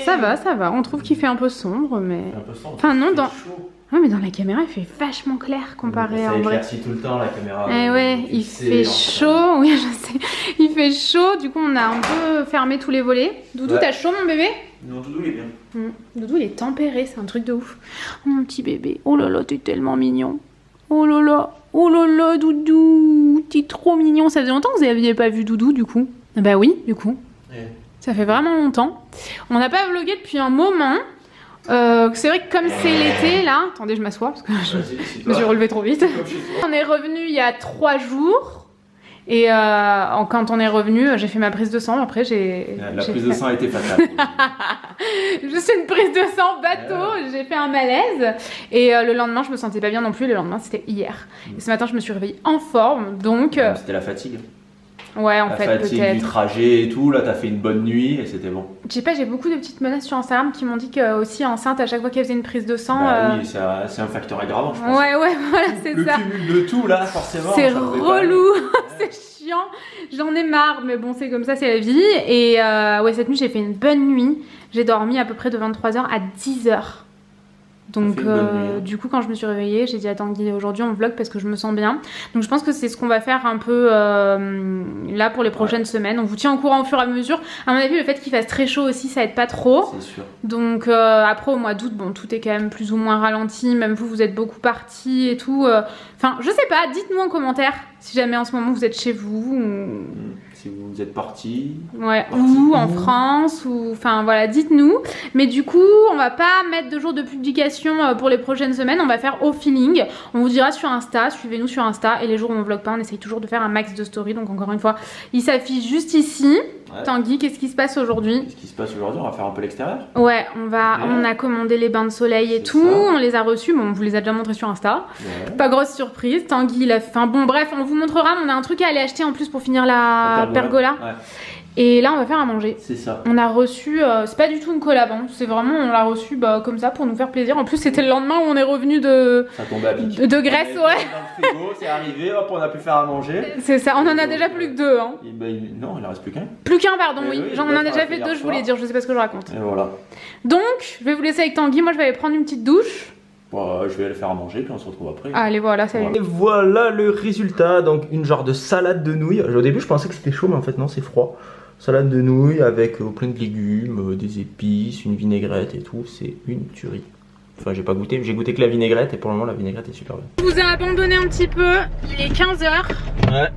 Ça va. On trouve qu'il fait un peu sombre, mais... Un peu sombre. Enfin non, dans... Ouais, mais dans la caméra, il fait vachement clair comparé à en vrai. Ça éclaircit tout le temps la caméra. Eh ouais, il fait chaud, oui je sais. Il fait chaud, du coup on a un peu fermé tous les volets. Doudou, t'as chaud mon bébé? Non, Doudou il est bien. Doudou il est tempéré, c'est un truc de ouf. Oh, mon petit bébé, oh là là, t'es tellement mignon. Oh là là, Doudou, t'es trop mignon. Ça faisait longtemps que vous n'aviez pas vu Doudou du coup? Bah oui, du coup. Ouais. Ça fait vraiment longtemps. On n'a pas vlogué depuis un moment. C'est vrai que comme c'est l'été là, attendez je m'assois parce que je me suis relevée trop vite. On est revenu il y a 3 jours et quand on est revenu j'ai fait ma prise de sang. Après la prise de sang a été fatale. Juste une prise de sang bateau, j'ai fait un malaise et le lendemain je me sentais pas bien non plus. Le lendemain c'était hier et ce matin je me suis réveillée en forme donc... C'était la fatigue. Ouais, en fait, peut-être. La fatigue du trajet et tout, là t'as fait une bonne nuit et c'était bon. Je sais pas, j'ai beaucoup de petites menaces sur Instagram qui m'ont dit que aussi enceinte, à chaque fois qu'elle faisait une prise de sang. Bah oui, c'est un facteur aggravant, je pense. Ouais, voilà, c'est ça. Le cumul de tout, là, forcément. C'est relou, c'est chiant. J'en ai marre, mais bon, c'est comme ça, c'est la vie. Et ouais, cette nuit, j'ai fait une bonne nuit. J'ai dormi à peu près de 23h à 10h. Donc du coup quand je me suis réveillée, j'ai dit à Tanguy aujourd'hui on vlog parce que je me sens bien. Donc je pense que c'est ce qu'on va faire un peu là pour les prochaines semaines. On vous tient au courant au fur et à mesure. À mon avis le fait qu'il fasse très chaud aussi ça aide pas trop. C'est sûr. Donc après au mois d'août bon tout est quand même plus ou moins ralenti. Même vous êtes beaucoup partis et tout. Enfin je sais pas, dites-nous en commentaire si jamais en ce moment vous êtes chez vous. Si vous êtes partis. Ouais, ou en France, ou enfin voilà, dites-nous. Mais du coup, on va pas mettre de jours de publication pour les prochaines semaines, on va faire au feeling. On vous dira sur Insta, suivez-nous sur Insta. Et les jours où on vlog pas, on essaye toujours de faire un max de story. Donc encore une fois, il s'affiche juste ici. Ouais. Tanguy, qu'est-ce qui se passe aujourd'hui? Qu'est-ce qui se passe aujourd'hui? On va faire un peu l'extérieur. Ouais, on a commandé les bains de soleil et tout. Ça. On les a reçus, bon, on vous les a déjà montrés sur Insta. Ouais. Pas grosse surprise. Tanguy, il a fait... Enfin bon, bref, on vous montrera. On a un truc à aller acheter en plus pour finir la pergola. Ouais. Et là on va faire à manger. C'est ça. On a reçu, c'est pas du tout une collab, hein. C'est vraiment, on l'a reçu comme ça pour nous faire plaisir. En plus c'était le lendemain où on est revenu de... Ça tombait à pic. De Grèce, ouais. Dans le frigo, c'est arrivé, hop, on a pu faire à manger. C'est ça, on en a déjà plus que 2. Hein. Non, il en reste plus qu'un. Plus qu'un, pardon, oui. J'en ai déjà fait 2, je voulais dire, je sais pas ce que je raconte. Et voilà. Donc, je vais vous laisser avec Tanguy, moi je vais aller prendre une petite douche. Je vais aller faire à manger puis on se retrouve après. Allez voilà, salut. Et voilà le résultat, donc une genre de salade de nouilles. Au début je pensais que c'était chaud mais en fait non, c'est froid. Salade de nouilles avec plein de légumes, des épices, une vinaigrette et tout, c'est une tuerie. Enfin j'ai pas goûté, j'ai goûté que la vinaigrette et pour le moment la vinaigrette est super bonne. Je vous ai abandonné un petit peu, il est 15h. Ouais.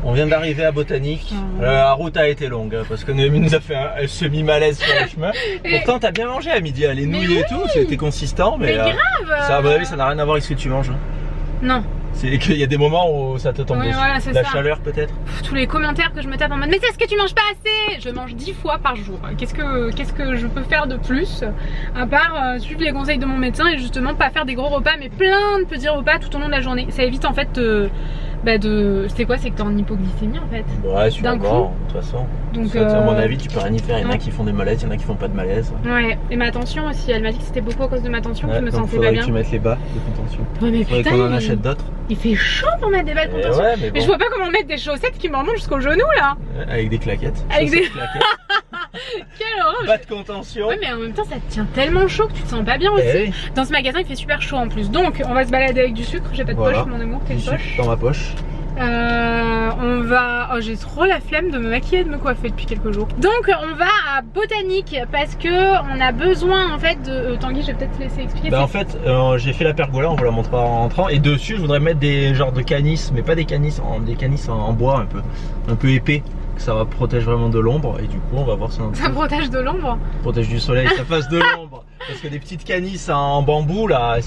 On vient d'arriver à Botanique. La route a été longue hein, parce que Noémie nous a fait un semi-malaise sur le chemin. Pourtant t'as bien mangé à midi, les nouilles et tout, c'était consistant. Mais grave ça, à mon avis ça n'a rien à voir avec ce que tu manges. Hein. Non. C'est qu'il y a des moments où ça te tombe dessus. Voilà, la chaleur peut-être. Tous les commentaires que je me tape en mode mais c'est ce que tu manges pas assez. Je mange 10 fois par jour. Qu'est-ce que je peux faire de plus à part suivre les conseils de mon médecin et justement pas faire des gros repas mais plein de petits repas tout au long de la journée. Ça évite en fait c'est quoi? C'est que t'es en hypoglycémie en fait. Ouais, tu vas voir, de toute façon. Donc, à mon avis, tu peux rien y faire. Il y en a qui font des malaises, il y en a qui font pas de malaise. Ouais, et ma tension aussi. Elle m'a dit que c'était beaucoup à cause de ma tension que je me sentais pas bien. Que tu mettes les bas de ton tension. Ouais, mais faudrait qu'on en achète d'autres. Il fait chaud pour mettre des bas de contention. Ouais, mais je vois pas comment mettre des chaussettes qui me remontent jusqu'au genou là. Avec des claquettes. Avec des claquettes. Quelle horreur. Bas de contention. Ouais, mais en même temps, ça te tient tellement chaud que tu te sens pas bien aussi. Dans ce magasin, il fait super chaud en plus. Donc, on va se balader avec du sucre. J'ai pas de poche, mon amour. T'as une poche? Dans ma poche. On va... Oh, j'ai trop la flemme de me maquiller et de me coiffer depuis quelques jours. Donc on va à Botanique parce que on a besoin en fait de... Tanguy, je vais peut-être te laisser expliquer. Bah en fait j'ai fait la pergola, on vous la montrera en rentrant. Et dessus je voudrais mettre des genres de canisses, mais pas des canisses, des canisses en bois un peu épais. Ça va protéger vraiment de l'ombre et du coup on va voir ça. Ça protège de l'ombre? Protège du soleil, ça passe de l'ombre. Parce que des petites canisses en bambou là,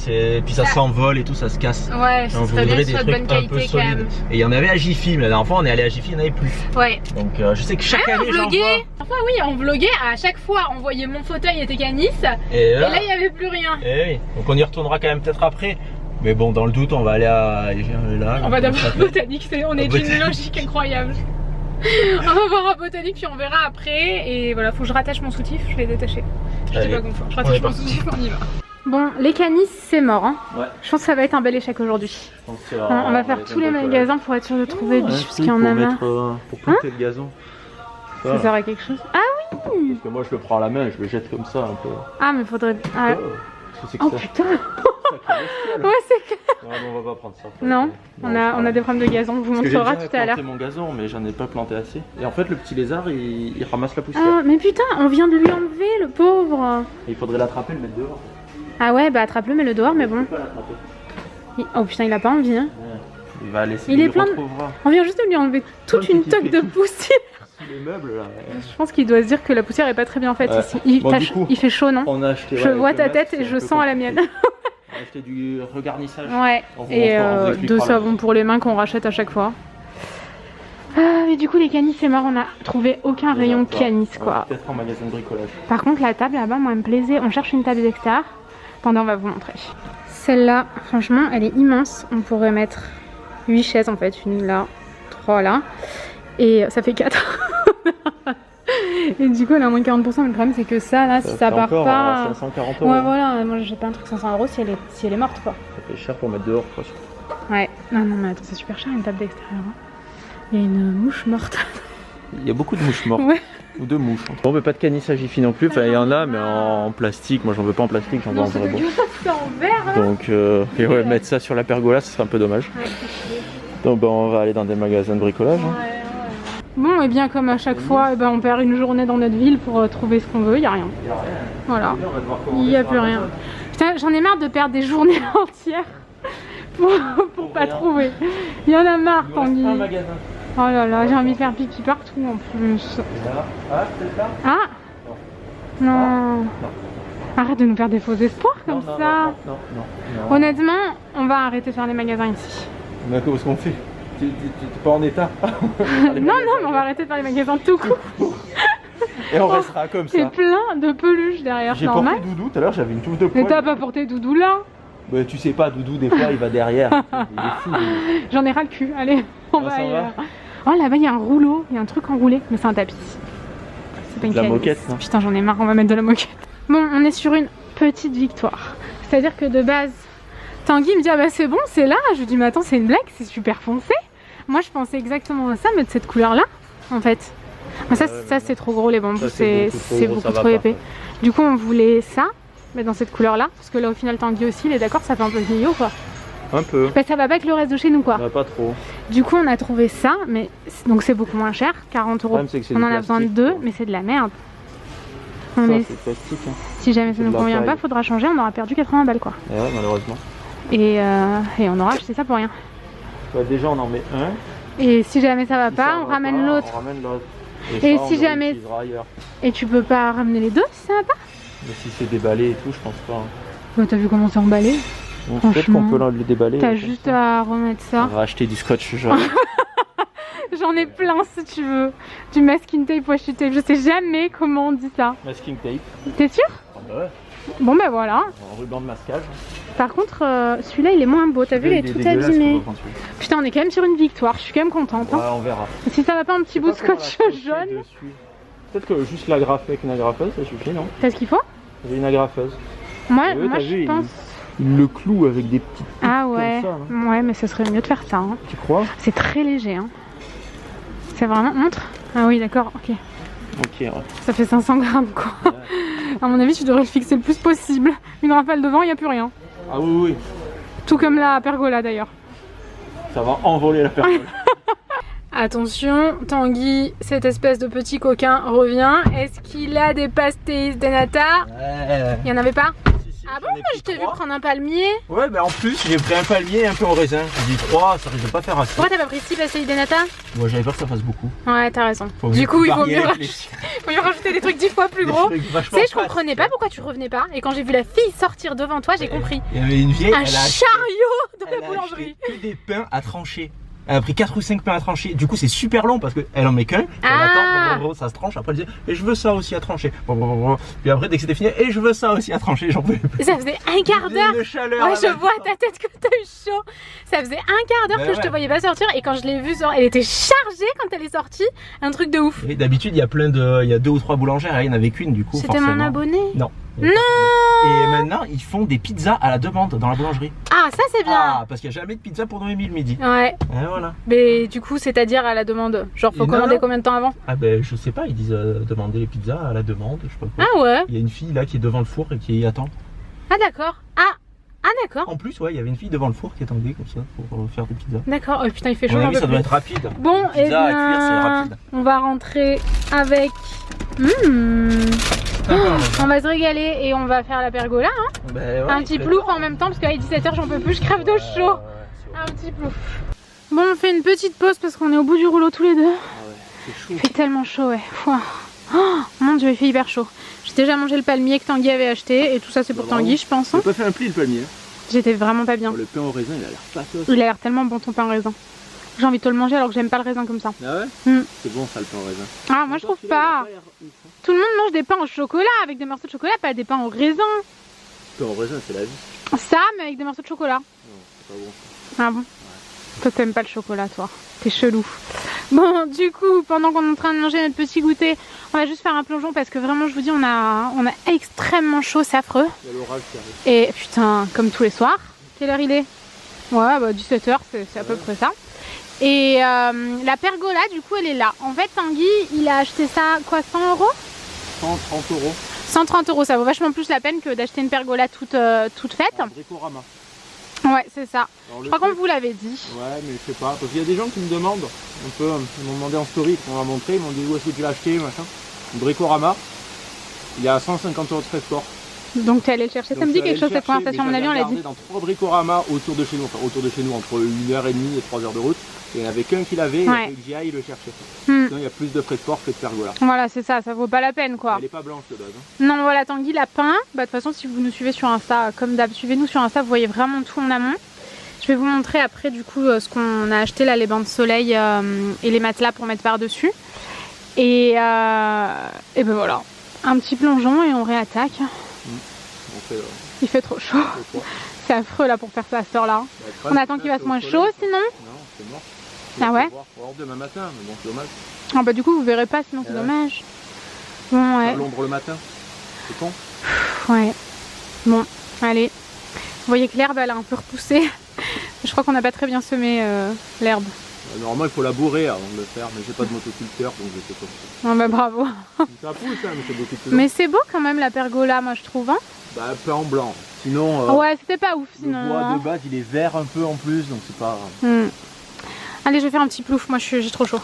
puis ça s'envole et tout, ça se casse. Ouais, ça serait bien que ce soit de bonne qualité quand même. Et il y en avait à Jiffy, mais la dernière fois on est allé à Jiffy, il n'y en avait plus. Ouais. Donc je sais que chaque année j'en vois. Enfin oui, on vloguait, à chaque fois on voyait mon fauteuil et tes canisses. Et là il n'y avait plus rien. Et oui, donc on y retournera quand même peut-être après. Mais bon, dans le doute, on va aller à... là. On va d'abord à Botanique, on est d'une logique incroyable. On va voir à Botanique puis on verra après. Et voilà, faut que je rattache mon soutif, je vais détacher. Je sais pas confort, je rattache mon soutif, on y va. Bon, les canisses c'est mort hein. Ouais. Je pense que ça va être un bel échec aujourd'hui. On va faire tous les magasins pour être sûr de trouver du parce qu'il y en a marre. Pour planter le gazon. Ça sert à quelque chose? Ah oui, Parce que moi je le prends à la main et je le jette comme ça un peu. Ah, mais faudrait. Ah. C'est Oh ça. putain. Ouais, Ouais, c'est clair. Non, mais on va pas prendre ça. Non, on a des problèmes de gazon, on vous montrera tout à l'heure. J'ai planté mon gazon, mais j'en ai pas planté assez. Et en fait, le petit lézard, il ramasse la poussière. Ah, mais putain, on vient de lui enlever, le pauvre. Et il faudrait l'attraper et le mettre dehors. Ah ouais, bah attrape-le, mets-le dehors, mais bon. Je peux pas l'attraper. Oh putain, il a pas envie, hein. Ouais. Il va laisser. Il est plein de... retrouvera. On vient juste de lui enlever toute Ouais, une c'est toque qu'il de fait poussière. Les meubles là. Je pense qu'il doit se dire que la poussière est pas très bien faite Ouais. ici. Il, Bon, du coup, il fait chaud, non? On a acheté. Je ouais, vois avec ta le masque, tête et c'est je un peu sens à la compliqué. mienne. On a acheté du regarnissage. Ouais, On vous et montrera, on vous deux expliquera savons pour les mains qu'on rachète à chaque fois. Ah, mais du coup, les canisses, c'est mort, on a trouvé aucun rayon canisses, quoi. Peut-être en magasin de bricolage. Par contre, la table là-bas, moi, elle me plaisait. On cherche une table d'extérieur. Pendant, on va vous montrer. Celle-là, franchement, elle est immense. On pourrait mettre 8 chaises, en fait. Une là, 3 là. Et ça fait 4. Et du coup, elle a moins de 40%. Mais le problème, c'est que ça, là, si ça part encore, pas... 540 €. Ouais, voilà. Moi, j'ai pas un truc 500 € si elle est morte, quoi. Ça fait cher pour mettre dehors, quoi. Ouais. Non, mais attends, c'est super cher, une table d'extérieur. Hein. Il y a une mouche morte. Il y a beaucoup de mouches mortes. Ouais. Ou de mouches. Bon, mais pas de canisse à Jiffy non plus. Enfin, il y en a, mais en plastique. Moi, j'en veux pas en plastique, j'en veux en vrai bon. C'est en verre, là. Donc, et ouais, mettre ça sur la pergola, ce serait un peu dommage. Ouais. Donc, bah, on va aller dans des magasins de bricolage. Hein. Ouais. Bon, et bien comme à chaque fois, on perd une journée dans notre ville pour trouver ce qu'on veut, il n'y a rien. Voilà, il n'y a plus rien. Putain, j'en ai marre de perdre des journées entières pour pas trouver. Il y en a marre, Tanguy. Oh là là, j'ai envie de faire pipi partout en plus. Ah, c'est ça? Ah non. Arrête de nous faire des faux espoirs comme ça. Non. Honnêtement, on va arrêter de faire les magasins ici. Mais qu'est-ce qu'on fait? T'es pas en état? Non, mais on va arrêter de faire les magasins tout court. Et on restera comme ça. C'est plein de peluches derrière, J'ai normal. porté Doudou, tout à l'heure j'avais une touffe de poils. Mais t'as pas porté Doudou là? Bah, tu sais pas, Doudou des fois il va derrière. Il est fou. J'en ai ras le cul, allez, on va ailleurs. Oh là-bas il y a un rouleau, il y a un truc enroulé, mais c'est un tapis. C'est pas une De la canisse. moquette, non? Putain, j'en ai marre, on va mettre de la moquette. Bon, on est sur une petite victoire. C'est-à-dire que de base, Tanguy me dit ah bah c'est bon, c'est là. Je lui dis mais attends, c'est une blague, c'est super foncé. Moi je pensais exactement à ça, mais de cette couleur là en fait. Ça c'est trop gros, les bambous, c'est beaucoup trop épais. Du coup on voulait ça, mais dans cette couleur là, parce que là au final Tanguy aussi il est d'accord, ça fait un peu vieillot quoi. Un peu. Bah, ça va pas avec le reste de chez nous quoi. Bah, pas trop. Du coup on a trouvé ça, mais donc c'est beaucoup moins cher, 40 €. On en a besoin de 2, mais c'est de la merde. C'est plastique. Hein. Si jamais ça ne nous convient pas, faudra changer, on aura perdu 80 balles quoi. Et ouais, malheureusement. Et on aura acheté ça pour rien. Bah, déjà on en met un. Et si jamais ça va pas, on ramène l'autre. Et si jamais... Et tu peux pas ramener les deux si ça va pas? Mais si c'est déballé et tout, je pense pas. Hein. Bah, t'as vu comment c'est emballé? Bon, peut-être qu'on peut le déballer. T'as juste à remettre ça. On va acheter du scotch jaune. J'en ai plein si tu veux. Du masking tape, washi tape. Je sais jamais comment on dit ça. Masking tape. T'es sûr? Ah bah ouais. Bon bah voilà. Un ruban de masquage. Par contre, celui-là il est moins beau. T'as vu, il est tout abîmé. Putain, on est quand même sur une victoire. Je suis quand même contente. Hein. Ouais, on verra. Si ça va pas un petit bout de scotch jaune. Peut-être que juste l'agrafer avec une agrafeuse, ça suffit, non? T'as ce qu'il faut? J'ai une agrafeuse. Moi je pense. Il le cloue avec des petites. Ah ouais. Comme ça, hein. Ouais, mais ce serait mieux de faire ça. Hein. Tu crois? C'est très léger. Hein. C'est vraiment. Montre. Ah oui, d'accord, ok. Ok, ouais. Ça fait 500 grammes quoi. Ouais. À mon avis, tu devrais le fixer le plus possible. Une rafale devant, il n'y a plus rien. Ah oui. Tout comme la pergola d'ailleurs. Ça va envoler la pergola. Attention, Tanguy, cette espèce de petit coquin revient. Est-ce qu'il a des pastéis de nata? Ouais. Il n'y en avait pas? Si, ah bon, moi je t'ai vu prendre un palmier. Ouais, bah en plus, j'ai pris un palmier et un peu en raisin. J'ai dit 3, ça risque de pas faire assez. Pourquoi t'as pas pris 6 pastéis de nata? Moi j'avais peur que ça fasse beaucoup. Ouais, t'as raison. Du coup, il faut mieux rajouter des trucs 10 fois plus gros. Tu sais, je comprenais pas pourquoi tu revenais pas. Et quand j'ai vu la fille sortir devant toi, j'ai compris. Il y avait une vieille. Un chariot de la boulangerie. Que des pains à trancher. Elle a pris 4 ou 5 pains à trancher. Du coup, c'est super long parce qu'elle en met qu'un. Elle attend, ça se tranche. Après, elle dit et je veux ça aussi à trancher. Puis après, dès que c'était fini, et je veux ça aussi à trancher. J'en pouvais plus. Ça faisait un quart d'heure. Ouais, je vois ta tête que t'as eu chaud. Ça faisait un quart d'heure que je te voyais pas sortir. Et quand je l'ai vue, elle était chargée quand elle est sortie. Un truc de ouf. Et d'habitude, il y a 2 ou 3 boulangères. Il n'y en avait qu'une, du coup. C'était mon abonné? Non. Non. Et maintenant, ils font des pizzas à la demande dans la boulangerie. Ah, ça c'est bien. Ah, parce qu'il n'y a jamais de pizza pour Noémie le midi. Ouais. Et voilà. Mais du coup, c'est-à-dire à la demande. Genre, faut commander combien de temps avant? Ah ben, je sais pas, ils disent demander les pizzas à la demande, je sais pas quoi. Ah ouais. Il y a une fille là qui est devant le four et qui y attend. Ah d'accord. Ah d'accord. En plus, ouais, il y avait une fille devant le four qui attendait comme ça pour faire des pizzas. D'accord. Oh putain, il fait chaud. Oui, ça doit être rapide. Bon, et et à cuire, c'est rapide. on va rentrer avec. On va se régaler et on va faire la pergola. Hein. Ben ouais, un petit plouf en même temps parce qu'à 17h j'en peux plus, je crève de chaud. Un petit plouf. Bon, on fait une petite pause parce qu'on est au bout du rouleau tous les deux. Ah ouais, c'est chaud. Il fait tellement chaud, ouais. Ouah. Oh, mon dieu, il fait hyper chaud. J'ai déjà mangé le palmier que Tanguy avait acheté et tout ça c'est pour Tanguy, je pense. J'ai pas fait un pli le palmier. J'étais vraiment pas bien. Le pain au raisin, il a l'air patos. Il a l'air tellement bon ton pain au raisin. J'ai envie de te le manger alors que j'aime pas le raisin comme ça. Ah ouais Mm. C'est bon ça le pain au raisin. Ah, moi je trouve pas. Tout le monde mange des pains au chocolat avec des morceaux de chocolat, pas des pains au raisin. Le pain au raisin, c'est la vie. Ça, mais avec des morceaux de chocolat. Non, c'est pas bon. Ah bon? Toi t'aimes pas le chocolat, toi. T'es chelou. Bon, du coup, pendant qu'on est en train de manger notre petit goûter, on va juste faire un plongeon parce que vraiment, je vous dis, on a extrêmement chaud, c'est affreux. Il y a l'orage qui arrive. Et putain, comme tous les soirs. Quelle heure il est? Ouais, bah 17h, c'est à peu près ça. Et la pergola, du coup, elle est là. En fait, Tanguy, il a acheté ça, quoi, 100 €? 130 €. 130 €, ça vaut vachement plus la peine que d'acheter une pergola toute faite. Bricorama. Ouais, c'est ça. Alors, Je crois qu'on vous l'avait dit. Ouais, mais je sais pas. Parce qu'il y a des gens qui me demandent, ils m'ont demandé en story, on m'a montré, ils m'ont dit où est-ce que tu l'as acheté, machin. Bricorama, il y a 150 € de frais de port. Donc tu es allé le chercher. Ça me dit quelque chose cette conversation, à mon avis, on l'a dit. Dans 3 Bricorama autour de chez nous, enfin autour de chez nous, entre 1h30 et 3 heures de route. Et il n'y en avait qu'un qui l'avait, il a fallu que j'y aille le chercher. Sinon il y a plus de frais de port que de pergola. Voilà, c'est ça, ça vaut pas la peine quoi. Elle est pas blanche de base. Non, voilà, Tanguy l'a peint. Bah, de toute façon, si vous nous suivez sur Insta, comme d'hab, suivez-nous sur Insta, vous voyez vraiment tout en amont. Je vais vous montrer après du coup ce qu'on a acheté là, les bancs de soleil et les matelas pour mettre par-dessus. Et ben voilà, un petit plongeon et on réattaque. Il fait trop chaud. C'est affreux là pour faire ça à cette heure-là. On attend qu'il fasse moins chaud sinon. Non, c'est mort. Ah ouais? On va voir demain matin, mais bon, c'est dommage. Ah bah du coup vous verrez pas sinon c'est dommage. Bon ouais. L'ombre le matin, c'est con. Ouais. Bon, allez. Vous voyez que l'herbe elle a un peu repoussé. Je crois qu'on n'a pas très bien semé l'herbe. Normalement il faut labourer avant de le faire, mais j'ai pas de motoculteur donc je sais pas. Ah bah bravo. Ça pousse hein, mais c'est beaucoup plus long. Mais c'est beau quand même la pergola moi je trouve hein. Bah peu en blanc. Sinon ouais c'était pas ouf sinon. Le bois de base il est vert un peu en plus donc c'est pas... Allez je vais faire un petit plouf, moi j'ai trop chaud.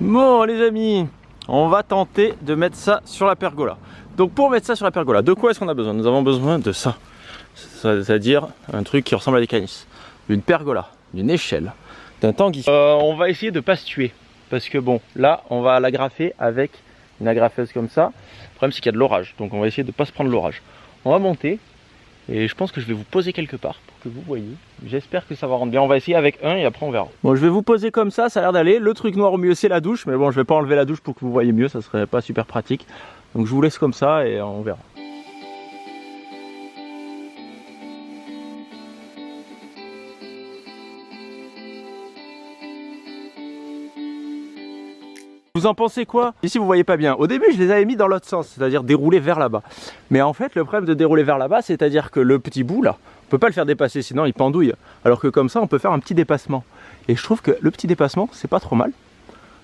Bon les amis, on va tenter de mettre ça sur la pergola. Donc pour mettre ça sur la pergola, de quoi est-ce qu'on a besoin? Nous avons besoin de ça. C'est-à-dire un truc qui ressemble à des canisses. Une pergola, d'une échelle, d'un tanguy. On va essayer de pas se tuer. Parce que bon, là on va l'agrafer avec une agrafeuse comme ça. Le problème c'est qu'il y a de l'orage. Donc on va essayer de pas se prendre l'orage. On va monter. Et je pense que je vais vous poser quelque part pour que vous voyez. J'espère que ça va rendre bien. On va essayer avec un et après on verra. Bon, je vais vous poser comme ça a l'air d'aller. Le truc noir au milieu c'est la douche. Mais bon, je vais pas enlever la douche pour que vous voyez mieux. Ça serait pas super pratique. Donc je vous laisse comme ça et on verra. Vous en pensez quoi? Ici vous voyez pas bien. Au début je les avais mis dans l'autre sens, c'est-à-dire dérouler vers là-bas. Mais en fait le problème de dérouler vers là-bas, c'est-à-dire que le petit bout là, on peut pas le faire dépasser sinon il pendouille. Alors que comme ça on peut faire un petit dépassement. Et je trouve que le petit dépassement c'est pas trop mal.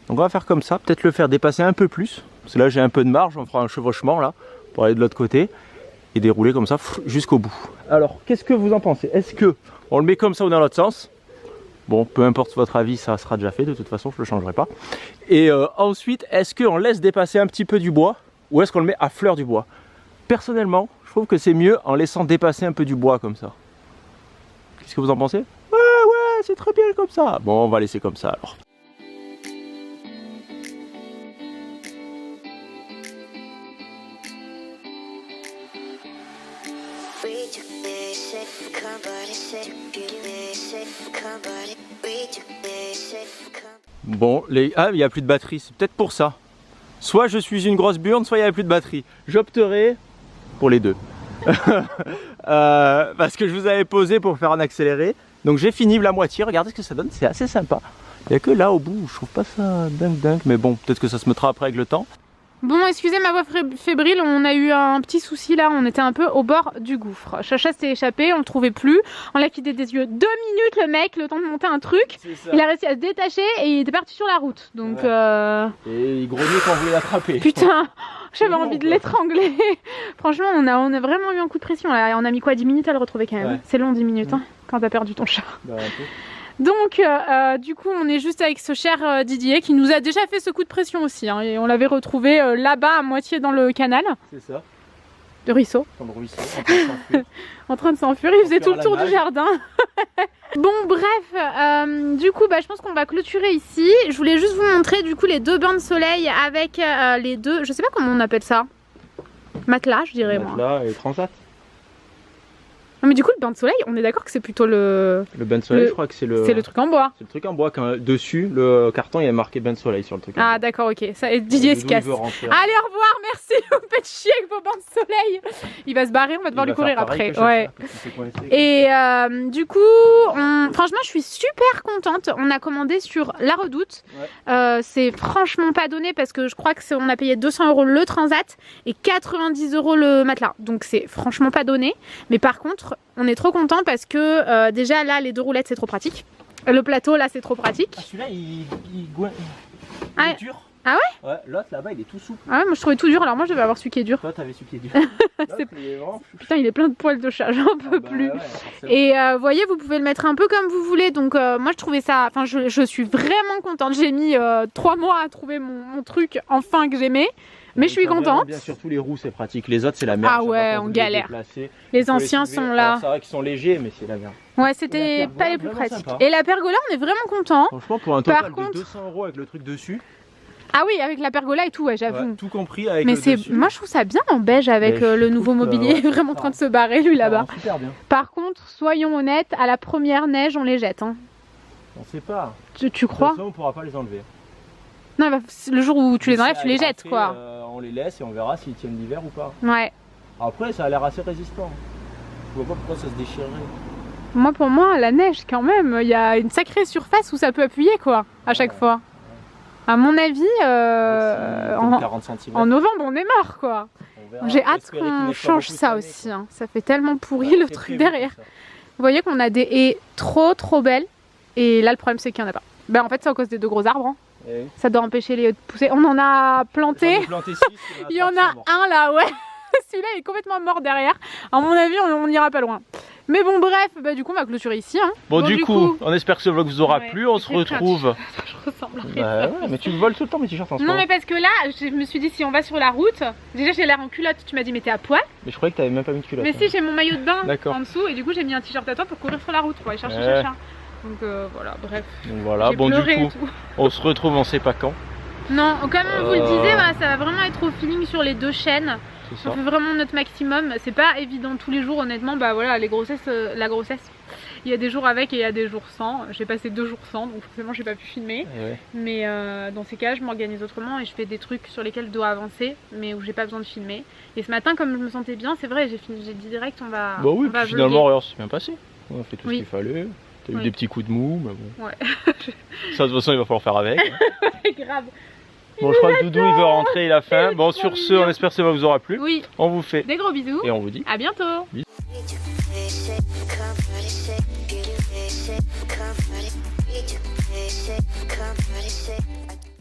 Donc on va faire comme ça, peut-être le faire dépasser un peu plus. Parce que là j'ai un peu de marge, on fera un chevauchement là pour aller de l'autre côté. Et dérouler comme ça jusqu'au bout. Alors qu'est-ce que vous en pensez? Est-ce que on le met comme ça ou dans l'autre sens? Bon, peu importe votre avis, ça sera déjà fait, de toute façon, je ne le changerai pas. Et ensuite, est-ce qu'on laisse dépasser un petit peu du bois ou est-ce qu'on le met à fleur du bois? Personnellement, je trouve que c'est mieux en laissant dépasser un peu du bois comme ça. Qu'est-ce que vous en pensez? Ouais, c'est très bien comme ça. Bon, on va laisser comme ça alors. Bon, il n'y a plus de batterie, c'est peut-être pour ça. Soit je suis une grosse burne, soit il n'y a plus de batterie. J'opterai pour les deux. Parce que je vous avais posé pour faire un accéléré. Donc j'ai fini la moitié, regardez ce que ça donne, c'est assez sympa. Il n'y a que là au bout, je trouve pas ça dingue, mais bon, peut-être que ça se mettra après avec le temps. Bon, excusez ma voix fébrile, on a eu un petit souci là, on était un peu au bord du gouffre. Chacha s'est échappé, on le trouvait plus, on l'a quitté des yeux 2 minutes le mec, le temps de monter un truc. Il a réussi à se détacher et il était parti sur la route. Donc Et il grognait quand on voulait l'attraper. Putain, j'avais envie de l'étrangler. Franchement, on a vraiment eu un coup de pression là. On a mis quoi, 10 minutes à le retrouver quand même. C'est long 10 minutes hein, quand t'as perdu ton chat. Bah, un peu. Donc du coup on est juste avec ce cher Didier qui nous a déjà fait ce coup de pression aussi hein, et on l'avait retrouvé là-bas à moitié dans le canal. C'est ça. De ruisseau. Dans le ruisseau, en train de s'enfuir, il faisait tout le tour du jardin. Bon bref, du coup je pense qu'on va clôturer ici. Je voulais juste vous montrer du coup les 2 bains de soleil avec les 2, je sais pas comment on appelle ça. Matelas je dirais moi. Matelas et transat. Non mais du coup le bain de soleil, on est d'accord que c'est plutôt le... Le bain de soleil je crois que c'est le... C'est le truc en bois. C'est le truc en bois, quand dessus le carton il y a marqué bain de soleil sur le truc. Ah d'accord ok, ça, et Didier se casse. Allez au revoir, merci, vous me faites chier avec vos bains de soleil. Il va se barrer, on va devoir lui courir après. Ouais. Et du coup, franchement je suis super contente, on a commandé sur La Redoute. C'est franchement pas donné parce que je crois que on a payé 200 € le transat et 90 € le matelas. Donc c'est franchement pas donné, mais par contre on est trop content parce que déjà là les 2 roulettes c'est trop pratique. Le plateau là c'est trop pratique. Ah, celui-là il est dur. Ah ouais? Ouais, l'autre là-bas il est tout souple. Ah ouais, moi je trouvais tout dur, alors moi je devais avoir celui qui est dur. Toi t'avais celui qui est dur. Putain il est plein de poils de chat, j'en peux plus. Ouais, et vous voyez vous pouvez le mettre un peu comme vous voulez, donc moi je trouvais ça, enfin je suis vraiment contente. J'ai mis 3 mois à trouver mon truc enfin que j'aimais. Mais je suis contente. Bien sûr, tous les roues c'est pratique, les autres c'est la merde. Ah ouais, on galère. Les anciens sont là. C'est vrai qu'ils sont légers, mais c'est la merde. Ouais, c'était pas les plus pratiques. Et la pergola, on est vraiment content. Franchement, pour un total de 200 € avec le truc dessus. Ah oui, avec la pergola et tout, ouais, j'avoue. Ouais, tout compris avec mais le dessus. moi je trouve ça bien en beige avec le nouveau mobilier, vraiment en train de se barrer lui là-bas. Super bien. Par contre, soyons honnêtes, à la première neige, on les jette. Hein. On sait pas. Tu crois? De toute façon, on pourra pas les enlever. Non, bah, le jour où tu les enlèves, tu les jettes quoi. On les laisse et on verra s'ils tiennent l'hiver ou pas. Ouais. Après, ça a l'air assez résistant. Je vois pas pourquoi ça se déchirerait. Moi, pour moi, la neige, quand même, il y a une sacrée surface où ça peut appuyer quoi, à chaque fois. Ouais. À mon avis, en novembre, on est mort quoi. J'ai hâte qu'on change ça aussi. Hein. Ça fait tellement pourri le truc derrière. Vous voyez qu'on a des haies trop belles. Et là, le problème, c'est qu'il n'y en a pas. Ben, en fait, c'est à cause des 2 gros arbres. Hein. Oui. Ça doit empêcher les haies de pousser. On en a planté. Il y en a un là, ouais. Celui-là est complètement mort derrière. À mon avis, on n'ira pas loin. Mais bon, bref, bah, du coup, on va clôturer ici. Hein. Bon, du coup, on espère que ce vlog vous aura plu. On se retrouve. Je ressemble à ouais, mais tu me voles tout le temps mes t-shirts en ce moment. Non, mais parce que là, je me suis dit, si on va sur la route, déjà j'ai l'air en culotte. Tu m'as dit, mais t'es à poil. Mais je croyais que t'avais même pas mis de culotte. Mais si, j'ai mon maillot de bain en dessous. Et du coup, j'ai mis un t-shirt à toi pour courir sur la route pour aller chercher Chacha. Donc voilà, bref. Donc voilà, bon, du coup, on se retrouve, on sait pas quand. Non, comme on vous le disait, bah, ça va vraiment être au feeling sur les 2 chaînes. On fait vraiment notre maximum. C'est pas évident tous les jours, honnêtement. Bah voilà, la grossesse. Il y a des jours avec et il y a des jours sans. J'ai passé 2 jours sans, donc forcément j'ai pas pu filmer. Mais dans ces cas, je m'organise autrement et je fais des trucs sur lesquels je dois avancer, mais où j'ai pas besoin de filmer. Et ce matin, comme je me sentais bien, c'est vrai, j'ai dit direct, on va. Bah oui, on va finalement, rien s'est bien passé. On a fait tout ce qu'il fallait. T'as eu des petits coups de mou, mais bon. Ouais. Ça, de toute façon, il va falloir faire avec. Ouais, grave. Bon, je crois que Doudou il veut rentrer, il a faim. Bon, sur ce, on espère que ça vous aura plu. Oui. On vous fait des gros bisous. Et on vous dit à bientôt. Bisous.